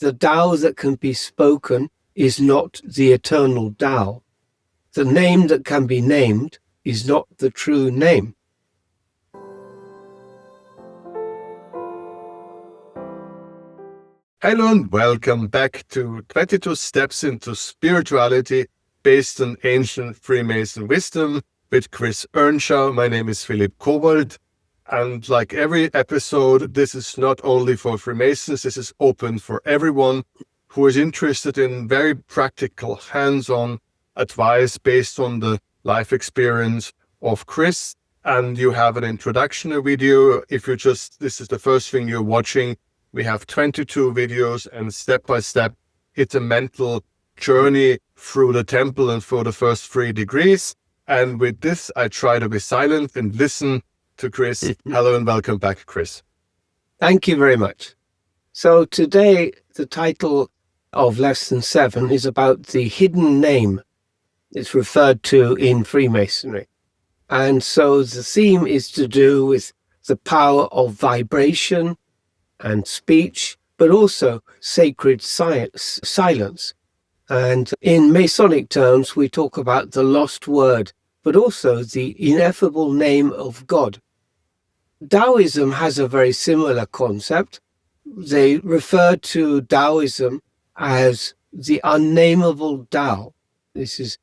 the Tao that can be spoken is not the eternal Tao. The name that can be named is not the true name. Hello and welcome back to 22 Steps into Spirituality based on Ancient Freemason Wisdom with Chris Earnshaw. My name is Philipp, and like every episode, this is not only for Freemasons, this is open for everyone who is interested in very practical, hands-on advice based on the life experience of Chris. And you have an introductory video. If this is the first thing you're watching, we have 22 videos, and step by step, it's a mental journey through the temple and for the first 3 degrees. And with this, I try to be silent and listen to Chris. Hello and welcome back, Chris. Thank you very much. So today, the title of Lesson 7 is about the hidden name. It's referred to in Freemasonry. And so the theme is to do with the power of vibration and speech, but also sacred silence. And in Masonic terms, we talk about the lost word, but also the ineffable name of God. Daoism has a very similar concept. They refer to Daoism as the unnameable Tao. This is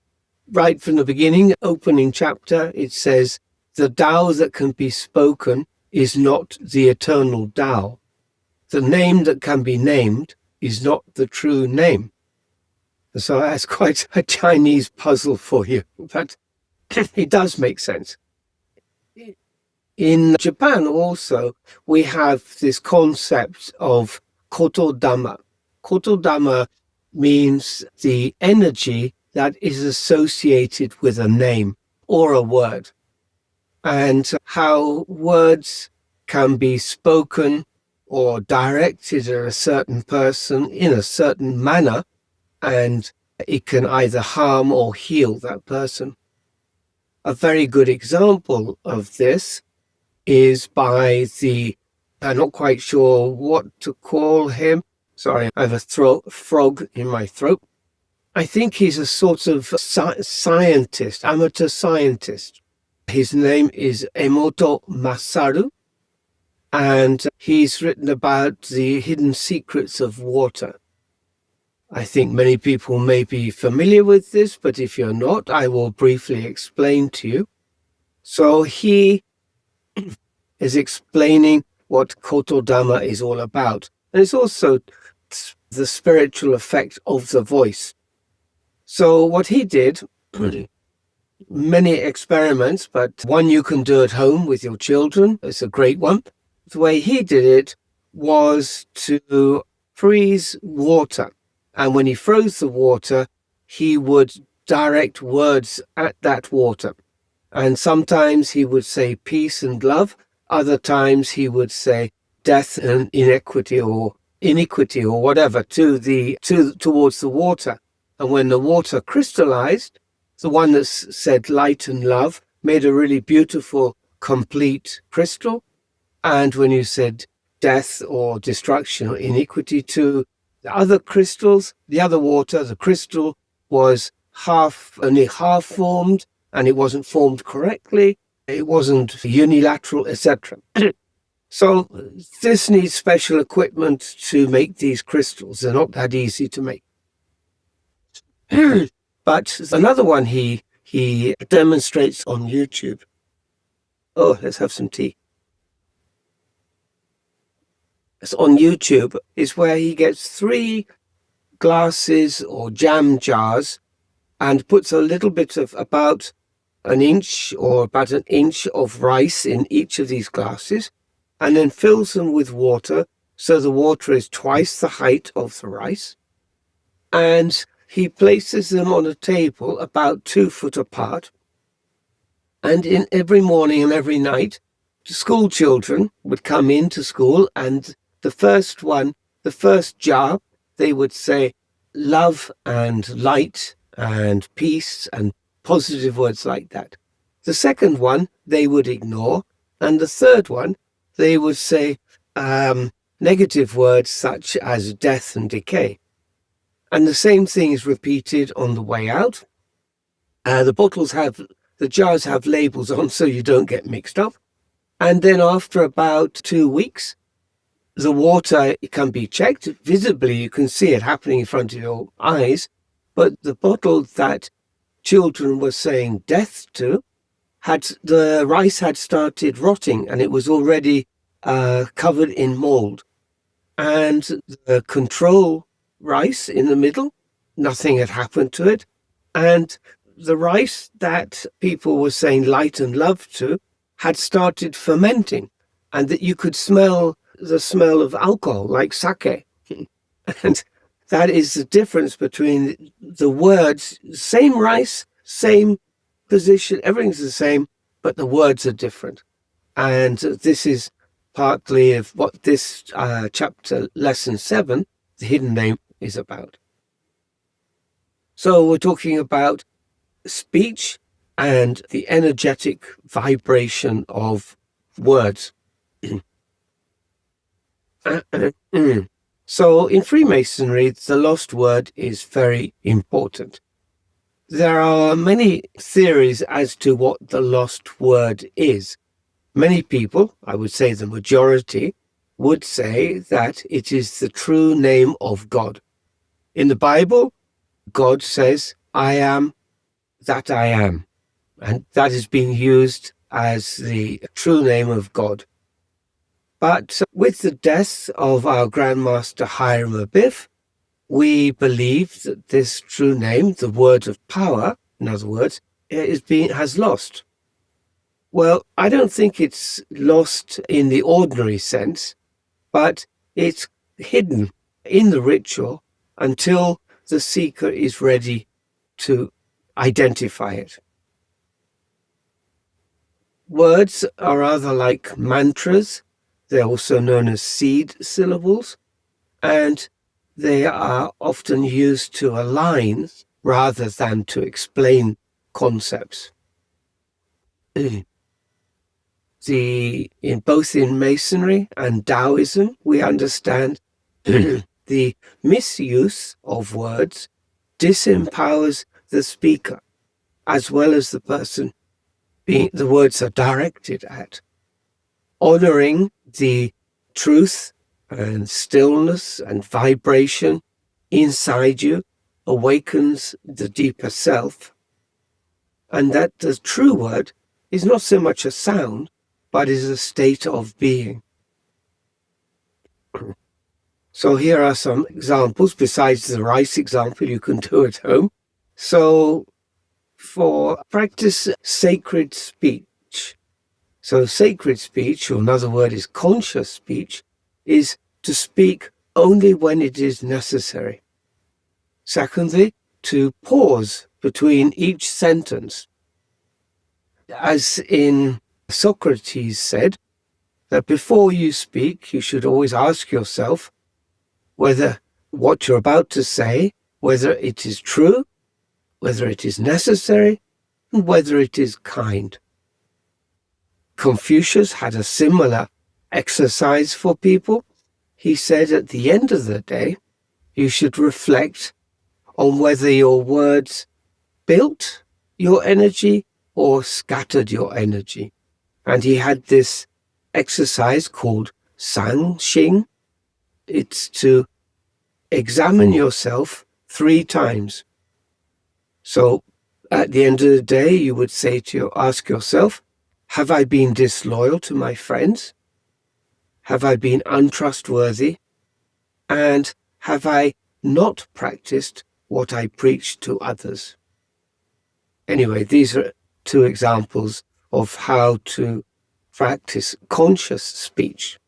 right from the beginning, opening chapter. It says, the Tao that can be spoken is not the eternal Tao. The name that can be named is not the true name. So that's quite a Chinese puzzle for you, but it does make sense. In Japan also, we have this concept of Kotodama. Kotodama means the energy that is associated with a name or a word, and how words can be spoken or directed at a certain person in a certain manner, and it can either harm or heal that person. A very good example of this is by I'm not quite sure what to call him. Sorry, I have a frog in my throat. I think he's a sort of scientist, amateur scientist. His name is Emoto Masaru. And he's written about the hidden secrets of water. I think many people may be familiar with this, but if you're not, I will briefly explain to you. So he is explaining what Kotodama is all about. And it's also the spiritual effect of the voice. So what he did, many experiments, but one you can do at home with your children. It's a great one. The way he did it was to freeze water. And when he froze the water, he would direct words at that water. And sometimes he would say peace and love. Other times he would say death and iniquity or whatever towards the water. And when the water crystallized, the one that said light and love made a really beautiful, complete crystal. And when you said death or destruction or iniquity to the other crystals, the other water, the crystal was only half formed, and it wasn't formed correctly. It wasn't unilateral, etc. So this needs special equipment to make these crystals. They're not that easy to make. But another one he demonstrates on YouTube. Oh, let's have some tea. On YouTube is where he gets 3 glasses or jam jars and puts a little bit of about an inch of rice in each of these glasses, and then fills them with water, so the water is twice the height of the rice, and he places them on a table about 2 foot apart, and in every morning and every night, school children would come into school, and the first jar, they would say love and light and peace and positive words like that. The second one, they would ignore. And the third one, they would say negative words such as death and decay. And the same thing is repeated on the way out. The jars have labels on so you don't get mixed up. And then after about 2 weeks, the water can be checked. Visibly, you can see it happening in front of your eyes. But the bottle that children were saying death to, the rice had started rotting and it was already covered in mold. And the control rice in the middle, nothing had happened to it. And the rice that people were saying light and love to had started fermenting, and that you could smell the smell of alcohol, like sake. And that is the difference between the words, same rice, same position, everything's the same, but the words are different. And this is partly of what this chapter, lesson 7, the hidden name, is about. So we're talking about speech and the energetic vibration of words. So in Freemasonry, the lost word is very important. There are many theories as to what the lost word is. Many people, I would say the majority, would say that it is the true name of God. In the Bible, God says, I am that I am. And that is being used as the true name of God. But with the death of our Grandmaster Hiram Abiff, we believe that this true name, the word of power, in other words, has lost. Well, I don't think it's lost in the ordinary sense, but it's hidden in the ritual until the seeker is ready to identify it. Words are rather like mantras. They're also known as seed syllables, and they are often used to align rather than to explain concepts. Both in Masonry and Taoism, we understand the misuse of words disempowers the speaker as well as the person the words are directed at. Honoring the truth and stillness and vibration inside you awakens the deeper self, and that the true word is not so much a sound, but is a state of being. So here are some examples besides the rice example you can do at home. So for practice sacred speech. So sacred speech, or another word is conscious speech, is to speak only when it is necessary. Secondly, to pause between each sentence. As in Socrates said, that before you speak, you should always ask yourself whether what you're about to say, whether it is true, whether it is necessary, and whether it is kind. Confucius had a similar exercise for people. He said at the end of the day, you should reflect on whether your words built your energy or scattered your energy. And he had this exercise called Sang Xing. It's to examine yourself 3 times. So at the end of the day, you would ask yourself, have I been disloyal to my friends? Have I been untrustworthy? And have I not practiced what I preach to others? Anyway, these are 2 examples of how to practice conscious speech.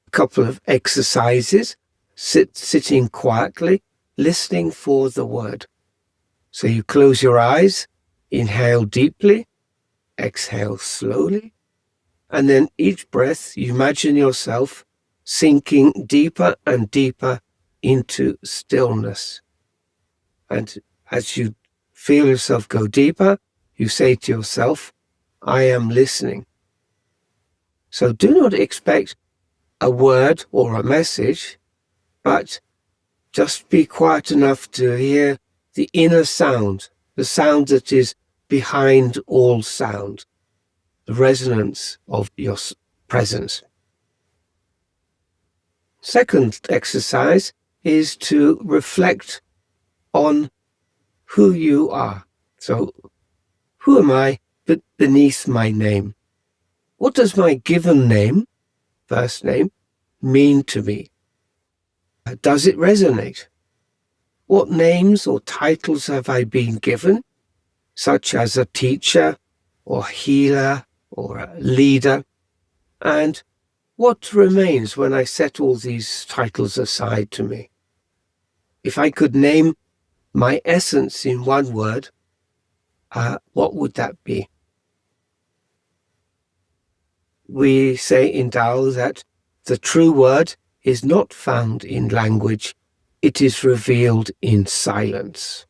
A couple of exercises, sitting quietly, listening for the word. So you close your eyes, inhale deeply, exhale slowly, and then each breath you imagine yourself sinking deeper and deeper into stillness. And as you feel yourself go deeper, you say to yourself, I am listening. So do not expect a word or a message, but just be quiet enough to hear the inner sound, the sound that is behind all sound, the resonance of your presence. Second exercise is to reflect on who you are. So, who am I beneath my name? What does my given name, first name, mean to me? Does it resonate? What names or titles have I been given, such as a teacher or healer or a leader? And what remains when I set all these titles aside to me? If I could name my essence in one word, what would that be? We say in Tao that the true word is not found in language, it is revealed in silence.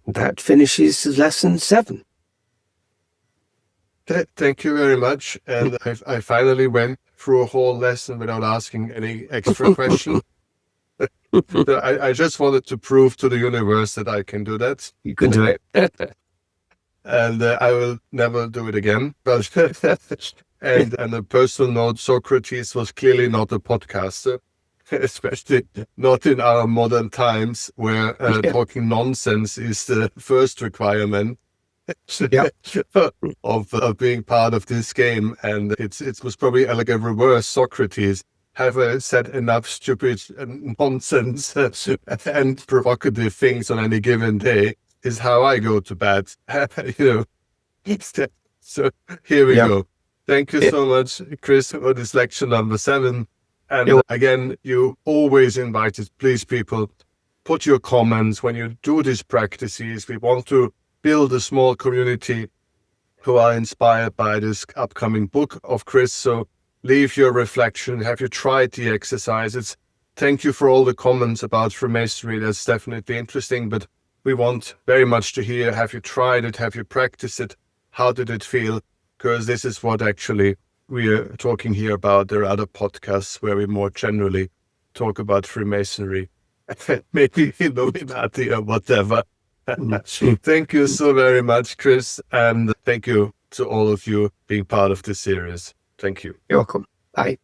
That finishes lesson 7. Thank you very much. And I finally went through a whole lesson without asking any extra question. So I just wanted to prove to the universe that I can do that. You can do it. And I will never do it again. But and on a personal note, Socrates was clearly not a podcaster, especially not in our modern times where talking nonsense is the first requirement of being part of this game. And it was probably like a reverse Socrates. Have I said enough stupid nonsense and provocative things on any given day is how I go to bed. So here we go. Thank you so much, Chris, for this lecture number 7. And again, you always invited, please people, put your comments when you do these practices. We want to build a small community who are inspired by this upcoming book of Chris. So leave your reflection. Have you tried the exercises? Thank you for all the comments about Freemasonry. That's definitely interesting, but we want very much to hear, have you tried it? Have you practiced it? How did it feel? Because this is what actually we are talking here about. There are other podcasts where we more generally talk about Freemasonry, maybe Illuminati or whatever. Thank you so very much, Chris. And thank you to all of you being part of this series. Thank you. You're welcome. Bye.